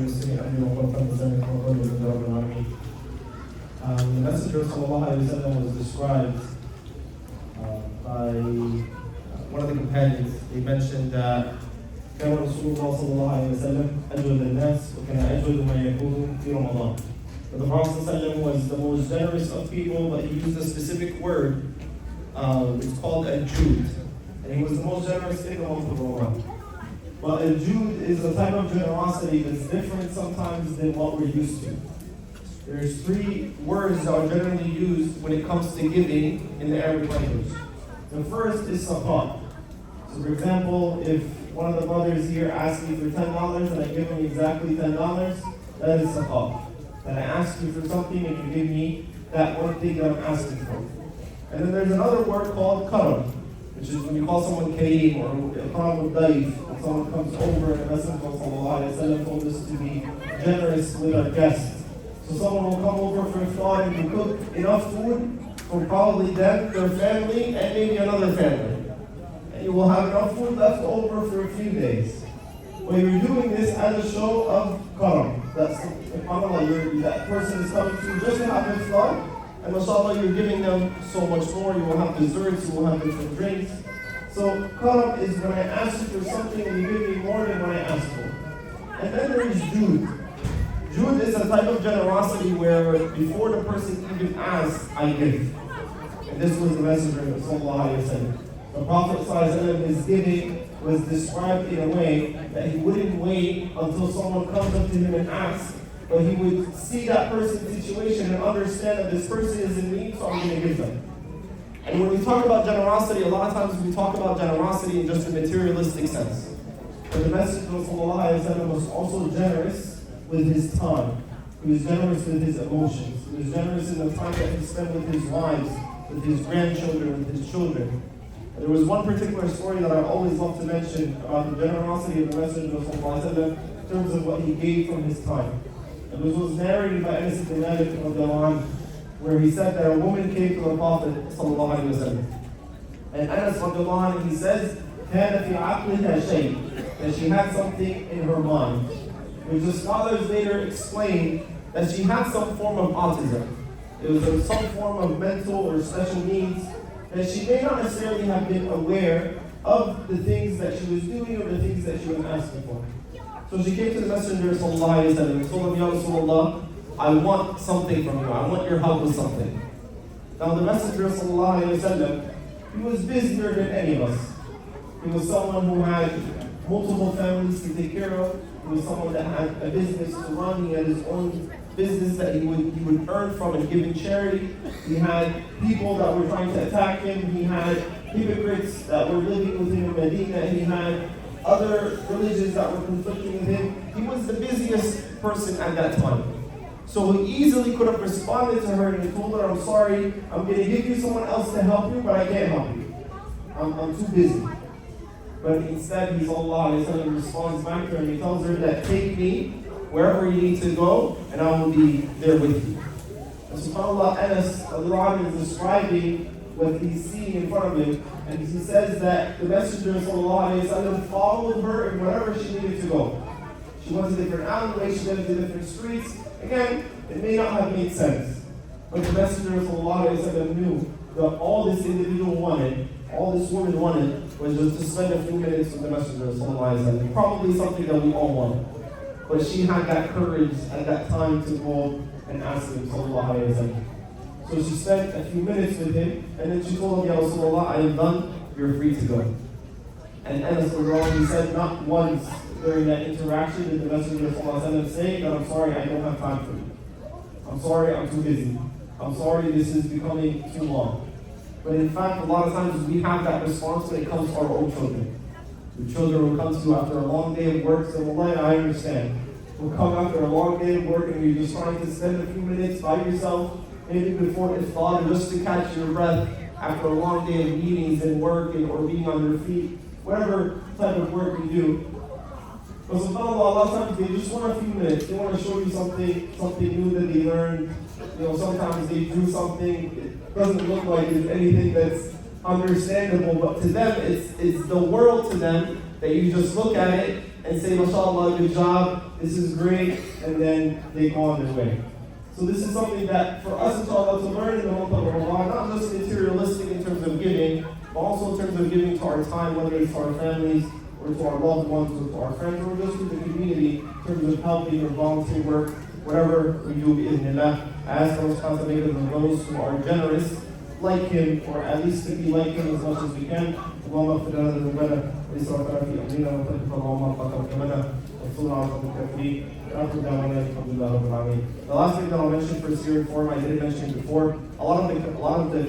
المسلمين أجمعين وقوة المسلمين وقوة رب العالمين. The Messenger ﷺ was described by one of the companions. He mentioned that كان رسول الله صلى الله عليه وسلم أجود الناس وكان أجود ما يكون في رمضان. But the Prophet ﷺ was the most generous of people, but he used a specific word. It's called a Jud. And he was the most generous in the month of Ramadan. But a Jud is a type of generosity that's different sometimes than what we're used to. There's three words that are generally used when it comes to giving in the Arabic language. The first is saqa. So for example, if one of the brothers here asks me for $10 and I give him exactly $10, that is saqa. That I ask you for something and you give me that one thing that I'm asking for. And then there's another word called karam, which is when you call someone kareem or karam daif, when someone comes over and the Messenger ﷺ told us to be generous with our guests. So someone will come over for iftar and you cook enough food for probably them, their family, and maybe another family. And you will have enough food left over for a few days. But you're doing this as a show of karam. That's that person is coming to you just to have iftar, and mashallah, you're giving them so much more. You will have desserts, you will have different drinks. So karam is when I ask you for something and you give me more than what I ask for. And then there is Jud. Jud is a type of generosity where before the person even asks, I give. And this was the Messenger of ﷺ. The Prophet ﷺ, his giving was described in a way that he wouldn't wait until someone comes up to him and asks, but he would see that person's situation and understand that this person is in need, so I'm going to give them. And when we talk about generosity, a lot of times we talk about generosity in just a materialistic sense. But the Messenger of ﷺ was also generous with his time. He was generous with his emotions. He was generous in the time that he spent with his wives, with his grandchildren, with his children. And there was one particular story that I always love to mention about the generosity of the Messenger of ﷺ in terms of what he gave from his time. And this was narrated by Anas ibn Malik where he said that a woman came to the Prophet ﷺ. And Anas, he says, كَانَ فِي عَقْلِهَا شَيْءٍ, that she had something in her mind. Which the scholars later explained that she had some form of autism. It was some form of mental or special needs that she may not necessarily have been aware of the things that she was doing or the things that she was asking for. So she came to the Messenger and told him, Ya Rasulullah, I want something from you. I want your help with something. Now the Messenger ﷺ, he was busier than any of us. He was someone who had multiple families to take care of. He was someone that had a business to run. He had his own business that he would earn from and give in charity. He had people that were trying to attack him. He had hypocrites that were living with him in Medina. He had other religions that were conflicting with him. He was the busiest person at that time. So he easily could have responded to her and he told her, I'm sorry, I'm going to give you someone else to help you, but I can't help you. I'm too busy. But instead, he responds back to her and he tells her that take me wherever you need to go and I will be there with you. And subhanAllah, Anas is describing what he's seeing in front of him, and he says that the Messenger followed her in wherever she needed to go. She went to different alleyways, she went to different streets. Again, it may not have made sense, but the Messenger knew that all this individual wanted, all this woman wanted, was just to spend a few minutes with the Messenger, probably something that we all want. But she had that courage at that time to go and ask him, So she spent a few minutes with him, and then she told him, Ya Rasulullah, I am done, you're free to go. And Anas, he said not once during that interaction did the Messenger say that I'm sorry, I don't have time for you. I'm sorry, I'm too busy. I'm sorry, this is becoming too long. But in fact, a lot of times we have that response when it comes to our own children. The children will come to you after a long day of work, so I understand. We'll come after a long day of work and you're just trying to spend a few minutes by yourself, maybe before iftar, just to catch your breath after a long day of meetings and work or being on your feet, whatever type of work you do. But subhanAllah, a lot of times they just want a few minutes. They want to show you something new that they learned. Sometimes they do something, it doesn't look like it's anything that's understandable, but to them, it's the world to them, that you just look at it and say, mashallah, good job, this is great, and then they go on their way. So this is something that for us, inshallah, to learn in the month of Ramadan, not just materialistic in terms of giving, but also in terms of giving to our time, whether it's to our families, or to our loved ones, or to our friends, or just to the community, in terms of helping or volunteer work, whatever we do, bi'idhnillah. I ask Allah subhanahu wa ta'ala of those who are generous, like him, or at least to be like him as much as we can. اللهم اغفر لنا ذنوبنا وإسرافنا في أمرنا وثبت اللهم قدمنا وانصرنا على القوم الكافرين وآخر دعوانا الحمد لله رب العالمين. The last thing that I'll mention for Syrian form, I didn't mention before, a lot of the